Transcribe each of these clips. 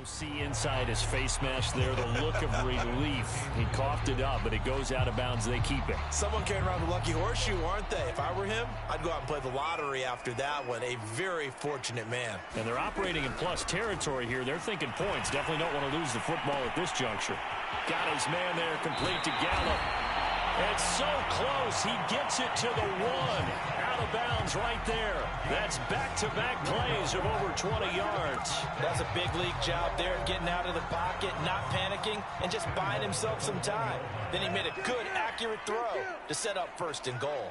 See inside his face mask there, the look of relief. He coughed it up, but it goes out of bounds. They keep it. Someone carrying around the lucky horseshoe, aren't they? If I were him, I'd go out and play the lottery after that one. A very fortunate man. And they're operating in plus territory here. They're thinking points. Definitely don't want to lose the football at this juncture. Got his man there, complete to Gallup. It's so close. He gets it to the one. Out of bounds right there. That's back-to-back plays of over 20 yards. That's a big league job there, getting out of the pocket, not panicking, and just buying himself some time. Then he made a good, accurate throw to set up first and goal.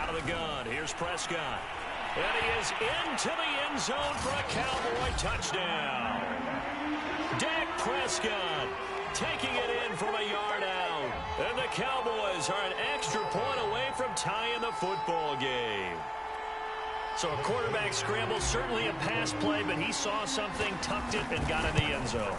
Out of the gun. Here's Prescott. And he is into the end zone for a Cowboy touchdown. Dak Prescott taking it in from a yard out. And the Cowboys are an extra point away from tying the football game. So a quarterback scramble, certainly a pass play, but he saw something, tucked it, and got in the end zone.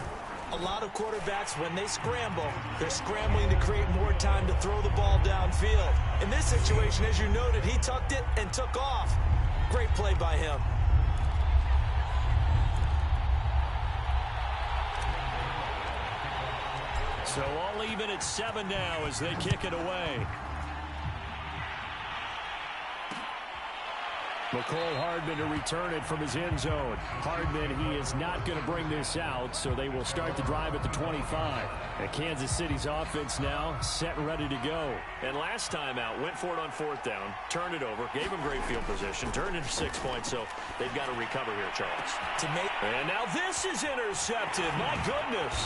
A lot of quarterbacks, when they scramble, they're scrambling to create more time to throw the ball downfield. In this situation, as you noted, he tucked it and took off. Great play by him. So all even at 7 now as they kick it away. McCole Hardman to return it from his end zone. Hardman, he is not going to bring this out, so they will start the drive at the 25. And Kansas City's offense now set and ready to go. And last time out, went for it on 4th down, turned it over, gave him great field position, turned it 6 points, so they've got to recover here, Charles. And now this is intercepted. My goodness.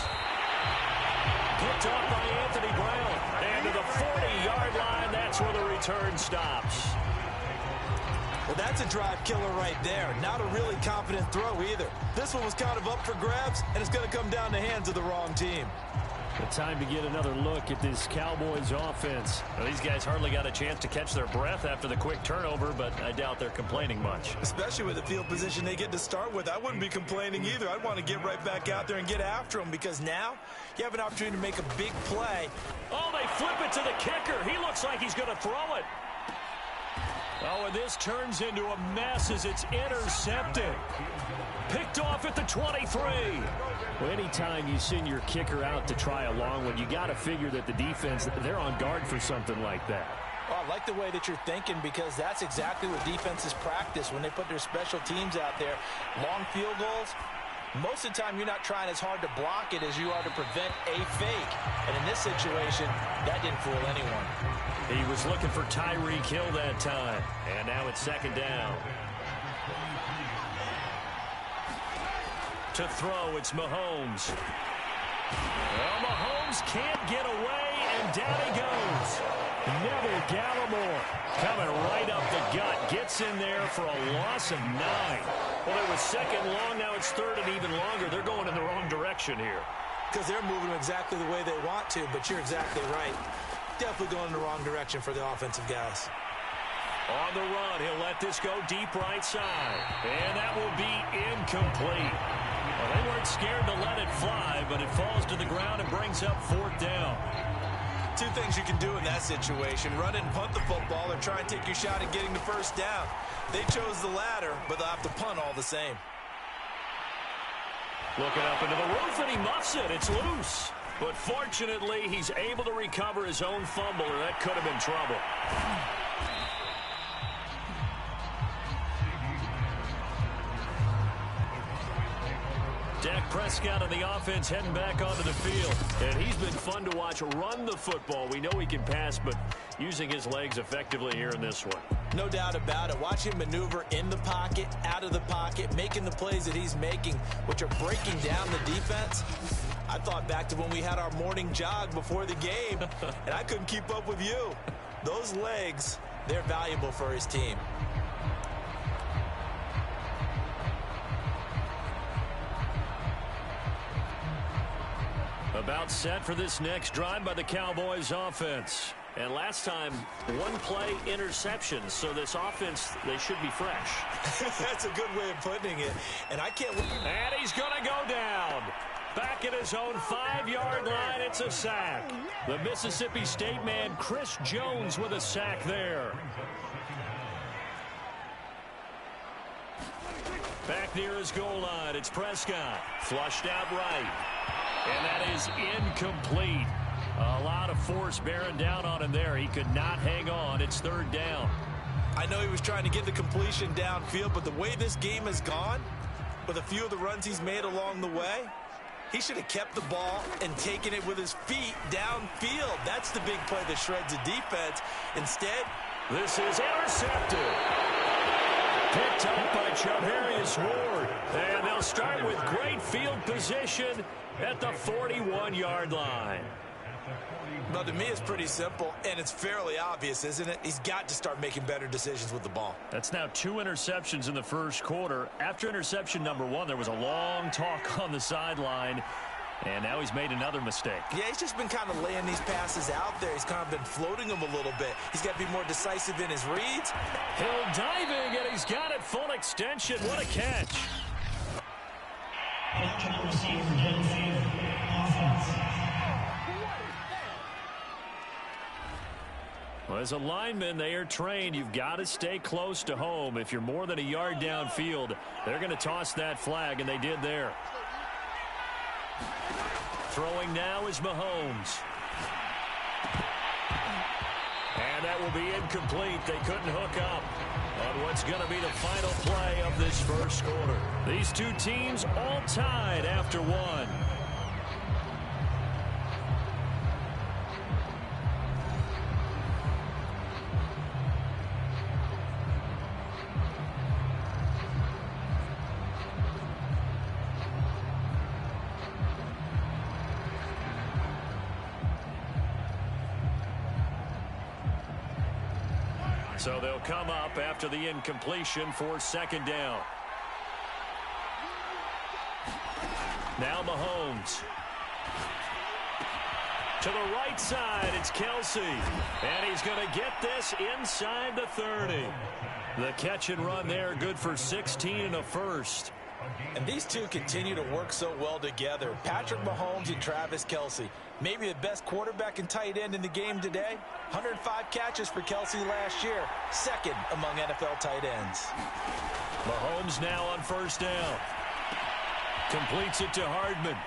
Picked off by Anthony Brown. And to the 40-yard line, that's where the return stops. Well, that's a drive killer right there. Not a really confident throw either. This one was kind of up for grabs, and it's going to come down the hands of the wrong team. The time to get another look at this Cowboys offense. Well, these guys hardly got a chance to catch their breath after the quick turnover, but I doubt they're complaining much. Especially with the field position they get to start with. I wouldn't be complaining either. I'd want to get right back out there and get after them, because now you have an opportunity to make a big play. Oh, they flip it to the kicker. He looks like he's going to throw it. Oh, and this turns into a mess as it's intercepted. Picked off at the 23. Well, anytime you send your kicker out to try a long one, you got to figure that the defense, they're on guard for something like that. Well, I like the way that you're thinking, because that's exactly what defenses practice when they put their special teams out there. Long field goals, most of the time you're not trying as hard to block it as you are to prevent a fake. And in this situation, that didn't fool anyone. He was looking for Tyreek Hill that time. And now it's 2nd down. To throw, it's Mahomes. Well, Mahomes can't get away, and down he goes. Neville Gallimore coming right up the gut. Gets in there for a loss of 9. Well, it was 2nd long, now it's 3rd and even longer. They're going in the wrong direction here. Because they're moving exactly the way they want to, but you're exactly right. Definitely going in the wrong direction for the offensive guys. On the run, he'll let this go deep right side. And that will be incomplete. Well, they weren't scared to let it fly, but it falls to the ground and brings up 4th down. 2 things you can do in that situation: run it and punt the football, or try and take your shot at getting the 1st down. They chose the latter, but they'll have to punt all the same. Looking up into the roof, and he muffs it. It's loose. But fortunately, he's able to recover his own fumble, or that could have been trouble. Dak Prescott on the offense heading back onto the field. And he's been fun to watch run the football. We know he can pass, but using his legs effectively here in this one. No doubt about it. Watch him maneuver in the pocket, out of the pocket, making the plays that he's making, which are breaking down the defense. I thought back to when we had our morning jog before the game, and I couldn't keep up with you. Those legs, they're valuable for his team. About set for this next drive by the Cowboys offense. And last time, 1 play interception. So this offense, they should be fresh. That's a good way of putting it. And I can't... And he's going to go down. Back at his own 5-yard line, it's a sack. The Mississippi State man, Chris Jones, with a sack there. Back near his goal line, it's Prescott. Flushed out right. And that is incomplete. A lot of force bearing down on him there. He could not hang on. It's third down. I know he was trying to get the completion downfield, but the way this game has gone, with a few of the runs he's made along the way, he should have kept the ball and taken it with his feet downfield. That's the big play that shreds the defense. Instead, this is intercepted. Picked up by Charvarius Ward. And they'll start with great field position at the 41-yard line. Well, to me, it's pretty simple, and it's fairly obvious, isn't it? He's got to start making better decisions with the ball. That's now 2 interceptions in the first quarter. After interception number 1, there was a long talk on the sideline, and now he's made another mistake. Yeah, he's just been kind of laying these passes out there. He's kind of been floating them a little bit. He's got to be more decisive in his reads. Hill diving, and he's got it full extension. What a catch. Well, as a lineman, they are trained. You've got to stay close to home. If you're more than a yard downfield, they're going to toss that flag, and they did there. Throwing now is Mahomes. And that will be incomplete. They couldn't hook up on what's going to be the final play of this first quarter. These two teams all tied after one. So they'll come up after the incompletion for second down. Now Mahomes. To the right side, it's Kelsey. And he's going to get this inside the 30. The catch and run there, good for 16 and a first. And these two continue to work so well together. Patrick Mahomes and Travis Kelsey. Maybe the best quarterback and tight end in the game today. 105 catches for Kelsey last year. Second among NFL tight ends. Mahomes now on first down. Completes it to Hardman.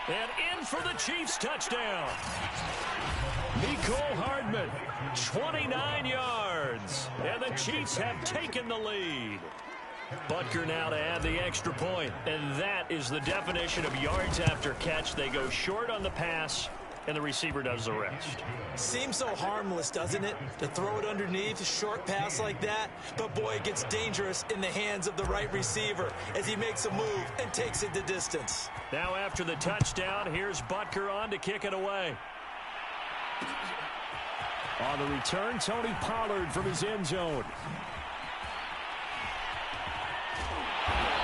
And in for the Chiefs touchdown. Mecole Hardman, 29 yards. And the Chiefs have taken the lead. Butker now to add the extra point. And that is the definition of yards after catch. They go short on the pass, and the receiver does the rest. Seems so harmless, doesn't it? To throw it underneath, a short pass like that. But, boy, it gets dangerous in the hands of the right receiver as he makes a move and takes it the distance. Now after the touchdown, here's Butker on to kick it away. On the return, Tony Pollard from his end zone.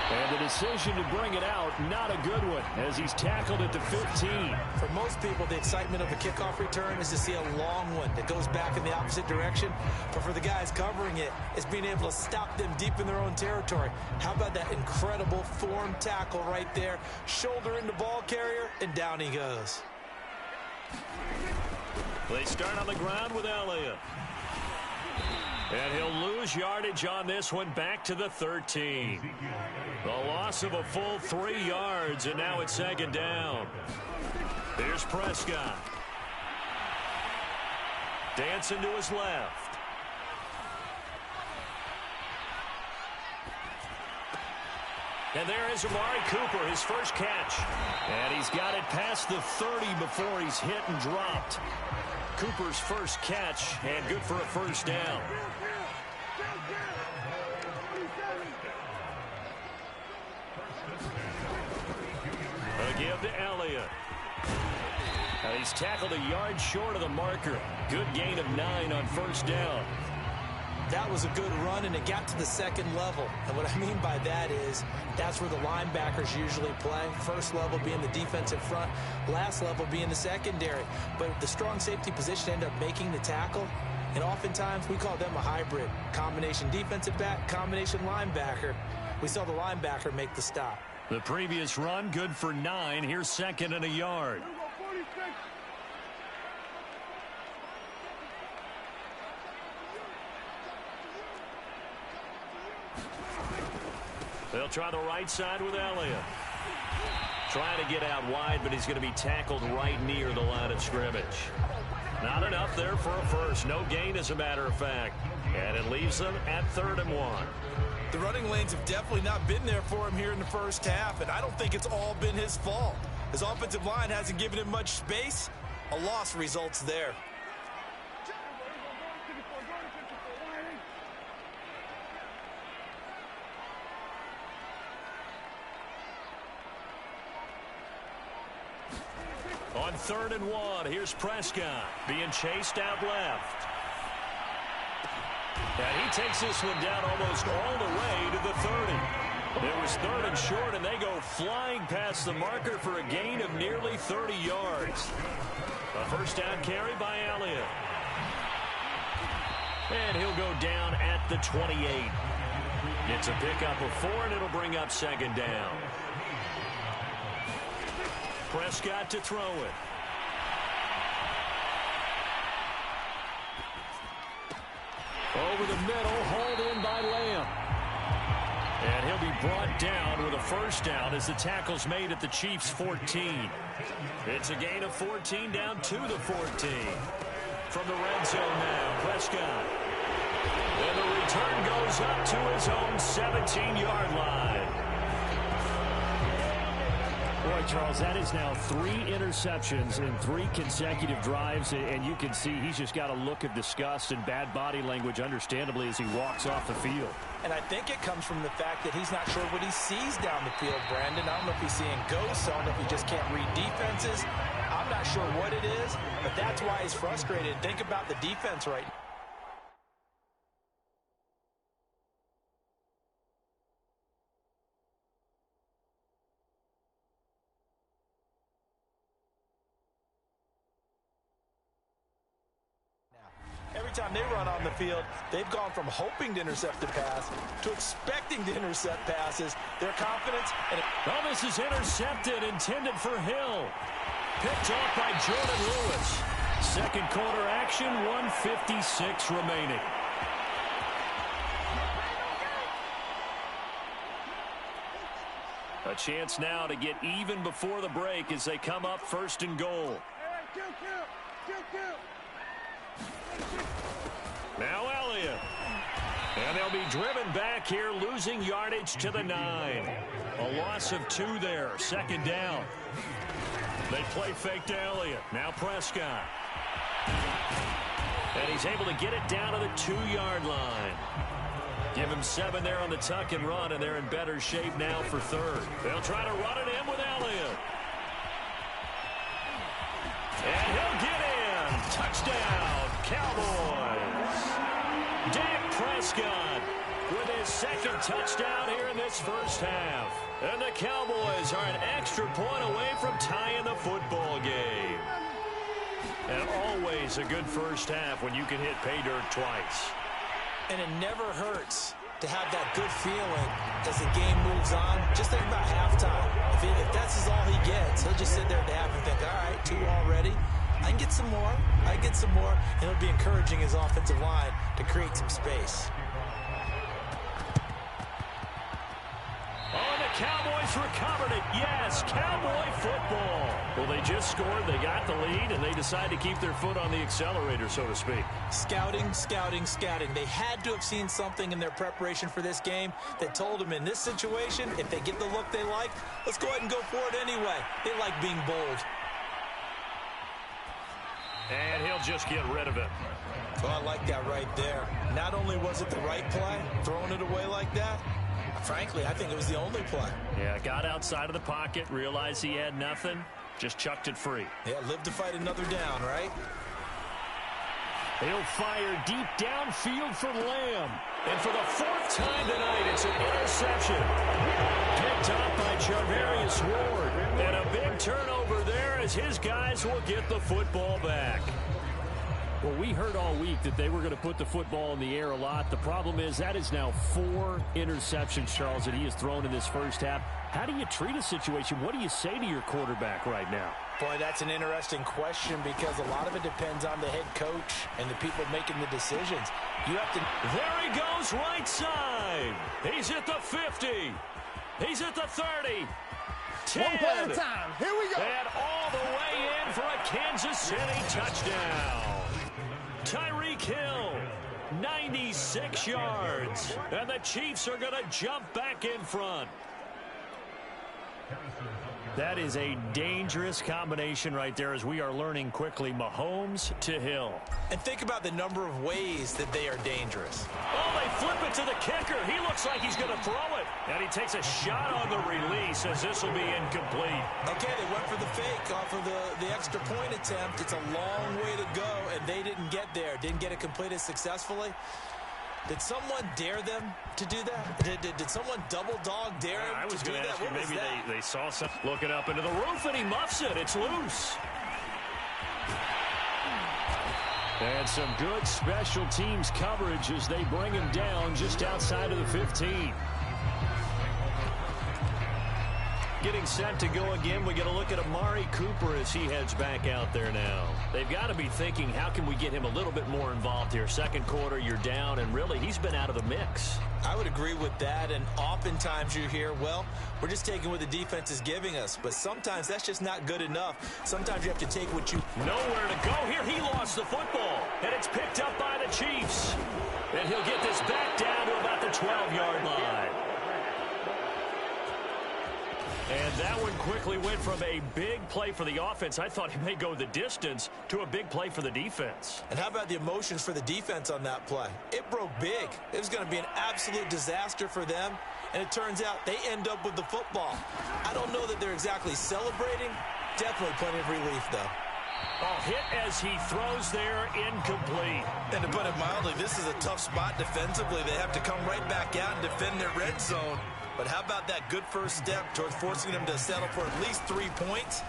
And the decision to bring it out, not a good one, as he's tackled at the 15. For most people, the excitement of a kickoff return is to see a long one that goes back in the opposite direction. But for the guys covering it, it's being able to stop them deep in their own territory. How about that incredible form tackle right there? Shoulder into ball carrier, and down he goes. They start on the ground with Elliott. And he'll lose yardage on this one back to the 13. The loss of a full 3 yards, and now it's second down. Here's Prescott. Dancing to his left. And there is Amari Cooper, his first catch. And he's got it past the 30 before he's hit and dropped. Cooper's first catch, and good for a first down. A give to Elliott. He's tackled a yard short of the marker. Good gain of 9 on first down. That was a good run, and it got to the second level. And what I mean by that is that's where the linebackers usually play. First level being the defensive front, last level being the secondary. But the strong safety position ended up making the tackle, and oftentimes we call them a hybrid. Combination defensive back, combination linebacker. We saw the linebacker make the stop. The previous run, good for 9. Here's second and a yard. They'll try the right side with Elliott. Trying to get out wide, but he's going to be tackled right near the line of scrimmage. Not enough there for a first. No gain, as a matter of fact. And it leaves them at 3rd and 1. The running lanes have definitely not been there for him here in the first half, and I don't think it's all been his fault. His offensive line hasn't given him much space. A loss results there. On 3rd and 1, here's Prescott being chased out left. And he takes this one down almost all the way to the 30. It was 3rd and short, and they go flying past the marker for a gain of nearly 30 yards. A first down carry by Elliott. And he'll go down at the 28. It's a pickup of 4, and it'll bring up 2nd down. Prescott to throw it. Over the middle, hauled in by Lamb. And he'll be brought down with a first down as the tackle's made at the Chiefs' 14. It's a gain of 14 down to the 14. From the red zone now, Prescott. And the return goes up to his own 17-yard line. Boy, Charles, that is now 3 interceptions in 3 consecutive drives, and you can see he's just got a look of disgust and bad body language, understandably, as he walks off the field. And I think it comes from the fact that he's not sure what he sees down the field, Brandon. I don't know if he's seeing ghosts. I don't know if he just can't read defenses. I'm not sure what it is, but that's why he's frustrated. Think about the defense right now. Every time they run on the field, they've gone from hoping to intercept the pass to expecting to intercept passes. Their confidence. And well, this is intercepted, intended for Hill. Picked off by Jordan Lewis. Second quarter action, 1:56 remaining. A chance now to get even before the break as they come up 1st and goal. Now Elliott. And they'll be driven back here, losing yardage to the 9. A loss of 2 there, 2nd down. They play fake to Elliott. Now Prescott. And he's able to get it down to the 2-yard line. Give him 7 there on the tuck and run, and they're in better shape now for 3rd. They'll try to run it in with Elliott. And he'll get in. Touchdown, Cowboys. Dak Prescott with his 2nd touchdown here in this first half. And the Cowboys are an extra point away from tying the football game. And always a good first half when you can hit pay dirt twice. And it never hurts to have that good feeling as the game moves on. Just think about halftime. If that's all he gets, he'll just sit there at the half and think, all right, 2 already. I can get some more. I can get some more. And it'll be encouraging his offensive line to create some space. Oh, and the Cowboys recovered it. Yes, Cowboy football. Well, they just scored. They got the lead, and they decide to keep their foot on the accelerator, so to speak. Scouting, scouting, scouting. They had to have seen something in their preparation for this game that told them in this situation, if they get the look they like, let's go ahead and go for it anyway. They like being bold. And he'll just get rid of it. Oh, I like that right there. Not only was it the right play, throwing it away like that, frankly, I think it was the only play. Yeah, got outside of the pocket, realized he had nothing, just chucked it free. Yeah, live to fight another down, right? He'll fire deep downfield for Lamb. And for the 4th time tonight, it's an interception. Picked up by Charvarius Ward. And a big turnover there as his guys will get the football back. Well, we heard all week that they were going to put the football in the air a lot. The problem is that is now 4 interceptions, Charles, that he has thrown in this first half. How do you treat a situation? What do you say to your quarterback right now? Boy, that's an interesting question because a lot of it depends on the head coach and the people making the decisions. You have to. There he goes, right side. He's at the 50. He's at the 30. 10. One play at a time. Here we go. And all the way in for a Kansas City touchdown. Tyreek Hill, 96 yards. And the Chiefs are going to jump back in front. That is a dangerous combination right there, as we are learning quickly. Mahomes to Hill. And think about the number of ways that they are dangerous. Oh, they flip it to the kicker. He looks like he's going to throw it. And he takes a shot on the release, as this will be incomplete. Okay, they went for the fake off of the extra point attempt. It's a long way to go, and they didn't get there. Didn't get it completed successfully. Did someone dare them to do that? Did someone double dog dare him I was to do going to that? ask you, maybe they saw something. Looking up into the roof, and he muffs it. It's loose. And some good special teams coverage as they bring him down just outside of the 15. Getting set to go again. We get a look at Amari Cooper as he heads back out there now. They've got to be thinking, how can we get him a little bit more involved here? Second quarter, you're down, and really, he's been out of the mix. I would agree with that, and oftentimes you hear, well, we're just taking what the defense is giving us, but sometimes that's just not good enough. Sometimes you have to take what you... Nowhere to go here. He lost the football, and it's picked up by the Chiefs. And he'll get this back down to about the 12-yard line. And that one quickly went from a big play for the offense, I thought he may go the distance, to a big play for the defense. And how about the emotions for the defense on that play? It broke big. It was going to be an absolute disaster for them, and it turns out they end up with the football. I don't know that they're exactly celebrating. Definitely plenty of relief, though. Oh, hit as he throws there, incomplete. And to put it mildly, this is a tough spot defensively. They have to come right back out and defend their red zone. But how about that good first step towards forcing them to settle for at least 3 points?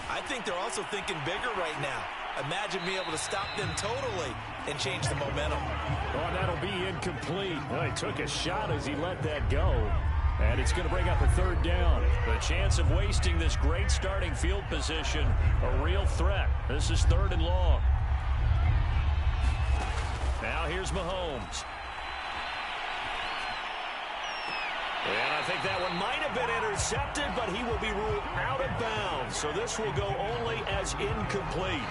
I think they're also thinking bigger right now. Imagine being able to stop them totally and change the momentum. Oh, that'll be incomplete. Well, he took a shot as he let that go. And it's going to bring up a third down. The chance of wasting this great starting field position, a real threat. This is 3rd and long. Now here's Mahomes. And I think that one might have been intercepted, but he will be ruled out of bounds. So this will go only as incomplete.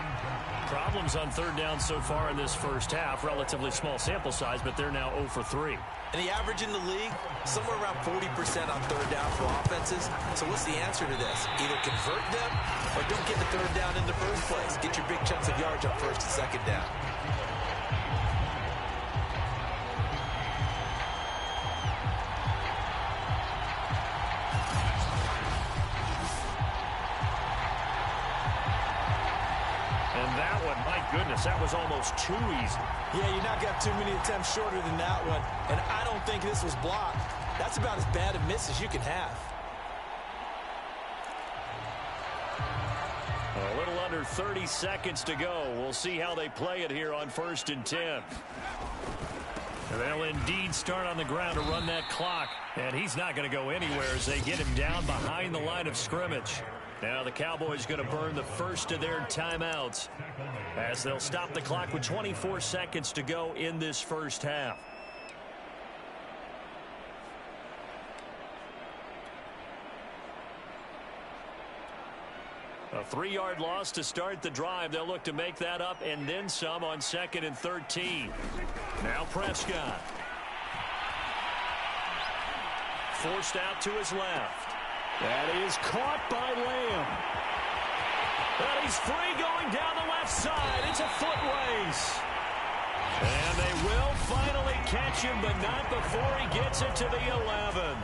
Problems on 3rd down so far in this first half. Relatively small sample size, but they're now 0 for 3. And the average in the league, somewhere around 40% on 3rd down for offenses. So what's the answer to this? Either convert them or don't get the 3rd down in the first place. Get your big chunks of yards on 1st and 2nd down. Goodness, that was almost too easy. Yeah, you're not going to have too many attempts shorter than that one. And I don't think this was blocked. That's about as bad a miss as you can have. A little under 30 seconds to go. We'll see how they play it here on 1st and 10. And they'll indeed start on the ground to run that clock. And he's not going to go anywhere as they get him down behind the line of scrimmage. Now the Cowboys going to burn the first of their timeouts as they'll stop the clock with 24 seconds to go in this first half. A 3-yard loss to start the drive. They'll look to make that up and then some on 2nd and 13. Now Prescott. Forced out to his left. That is caught by Lamb. And he's free going down the left side. It's a foot race. And they will finally catch him, but not before he gets it to the 11.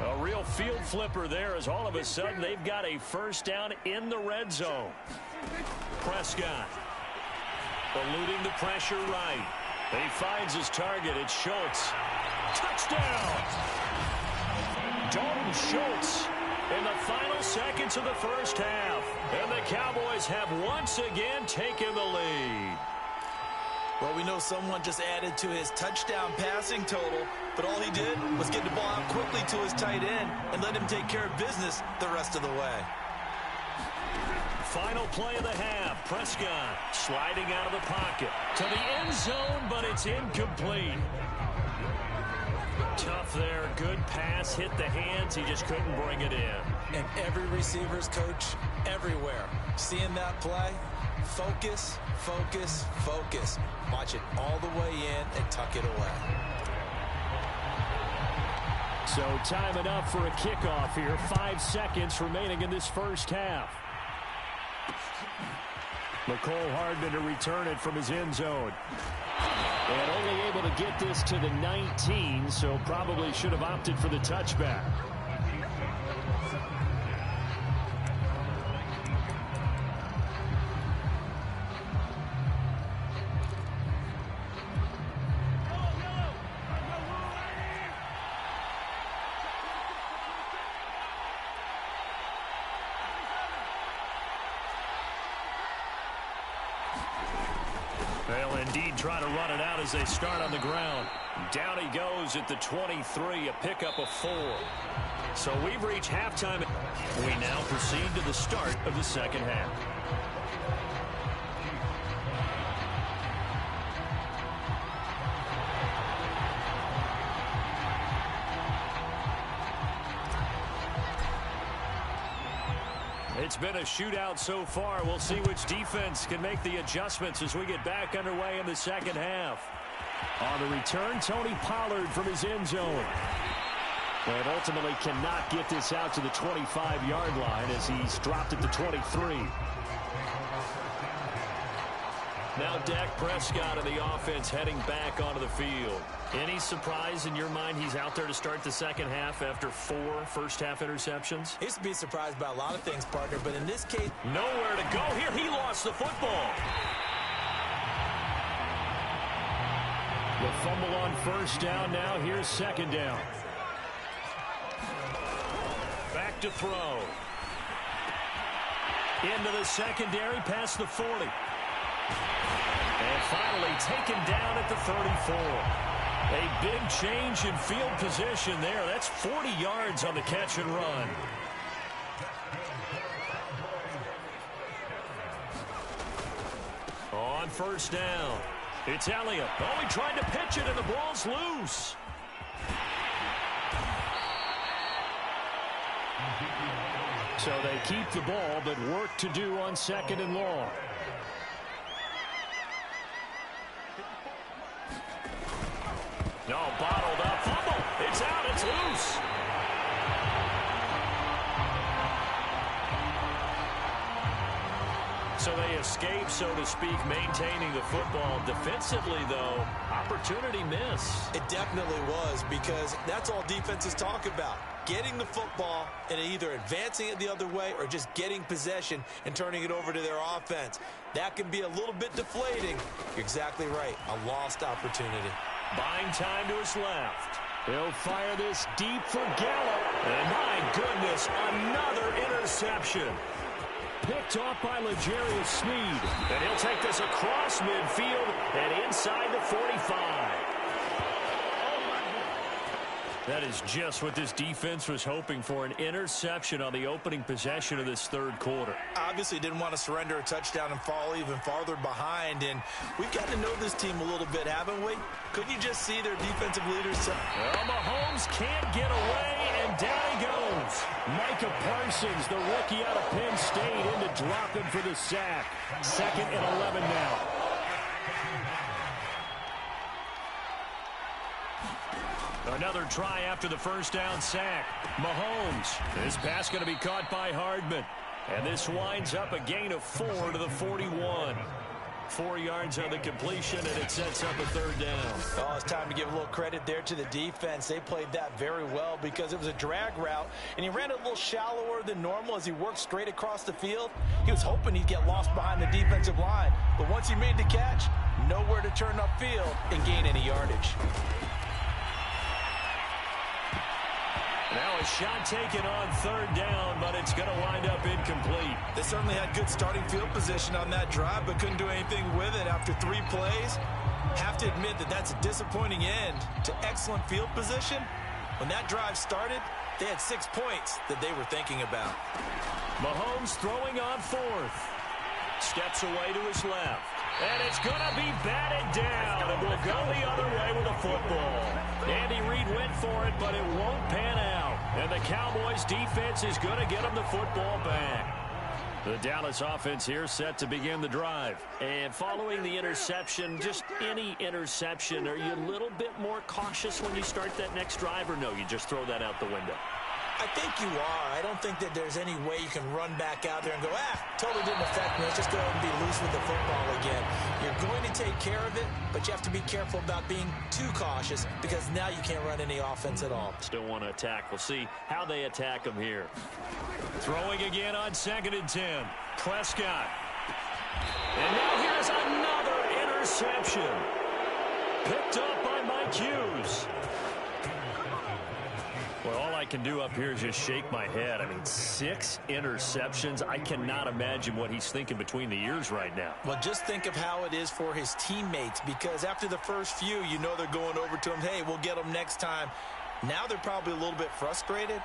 A real field flipper there as all of a sudden they've got a first down in the red zone. Prescott eluding the pressure right. He finds his target. It's Schultz. Touchdown! Dalton Schultz in the final seconds of the first half. And the Cowboys have once again taken the lead. Well, we know someone just added to his touchdown passing total, but all he did was get the ball out quickly to his tight end and let him take care of business the rest of the way. final play of the half. Prescott sliding out of the pocket to the end zone, but it's incomplete. Tough there. Good pass. Hit the hands. He just couldn't bring it in. And every receiver's coach everywhere. Seeing that play, focus, focus, focus. Watch it all the way in and tuck it away. So time enough for a kickoff here. 5 seconds remaining in this first half. McCole Hardman to return it from his end zone. And only able to get this to the 19, so probably should have opted for the touchback. They'll indeed try to run it out as they start on the ground. Down he goes at the 23, a pickup of 4. So we've reached halftime. We now proceed to the start of the second half. It's been a shootout so far. We'll see which defense can make the adjustments as we get back underway in the second half. On the return, Tony Pollard from his end zone. And ultimately cannot get this out to the 25-yard line as he's dropped at the 23. Now Dak Prescott of the offense heading back onto the field. Any surprise in your mind he's out there to start the second half after 4 first-half interceptions? He used to be surprised by a lot of things, partner, but in this case, nowhere to go here. He lost the football. The fumble on first down now. Here's second down. Back to throw. Into the secondary past the 40. And finally taken down at the 34. A big change in field position there. That's 40 yards on the catch and run. On first down, it's Elliott. Oh, he tried to pitch it, and the ball's loose. So they keep the ball, but work to do on second and long. No, bottled up. Fumble. It's out. It's loose. So they escape, so to speak, maintaining the football. Defensively, though, opportunity miss. It definitely was, because that's all defenses talk about. Getting the football and either advancing it the other way or just getting possession and turning it over to their offense. That can be a little bit deflating. You're exactly right. A lost opportunity. Buying time to his left. He'll fire this deep for Gallup. And my goodness, another interception. Picked off by L'Jarius Sneed. And he'll take this across midfield and inside the 45. That is just what this defense was hoping for, an interception on the opening possession of this third quarter. Obviously didn't want to surrender a touchdown and fall even farther behind, and we've got to know this team a little bit, haven't we? Couldn't you just see their defensive leaders? Well, Mahomes can't get away, and down he goes. Micah Parsons, the rookie out of Penn State, in to drop him for the sack. 2nd and 11 now. Another try after the first down sack. Mahomes. This pass going to be caught by Hardman. And this winds up a gain of 4 to the 41. 4 yards on the completion, and it sets up a third down. Oh, it's time to give a little credit there to the defense. They played that very well because it was a drag route, and he ran it a little shallower than normal as he worked straight across the field. He was hoping he'd get lost behind the defensive line, but once he made the catch, nowhere to turn upfield and gain any yardage. Now a shot taken on third down, but it's going to wind up incomplete. They certainly had good starting field position on that drive, but couldn't do anything with it after 3 plays. Have to admit that that's a disappointing end to excellent field position. When that drive started, They had 6 points that they were thinking about. Mahomes throwing on fourth. Steps away to his left. And it's going to be batted down. And will go the other way with a football. Andy Reid went for it, but it won't pan out. And the Cowboys defense is going to get him the football back. The Dallas offense here set to begin the drive. And following the interception, just any interception, are you a little bit more cautious when you start that next drive, or no, you just throw that out the window? I think you are. I don't think that there's any way you can run back out there and go, totally didn't affect me. Let's just go ahead and be loose with the football again. You're going to take care of it, but you have to be careful about being too cautious because now you can't run any offense at all. Still want to attack. We'll see how they attack him here. Throwing again on 2nd and 10. Prescott. And now here's another interception. Picked up by Mike Hughes. Well, all I can do up here is just shake my head. I mean, 6 interceptions. I cannot imagine what he's thinking between the ears right now. Well, just think of how it is for his teammates, because after the first few, you know they're going over to him, hey, we'll get them next time. Now they're probably a little bit frustrated.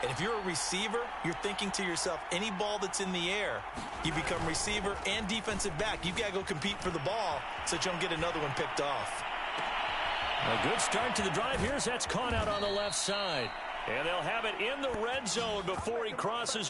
And if you're a receiver, you're thinking to yourself, any ball that's in the air, you become receiver and defensive back. You've got to go compete for the ball so that you don't get another one picked off. A good start to the drive. Here's that's caught out on the left side. And they'll have it in the red zone before he crosses.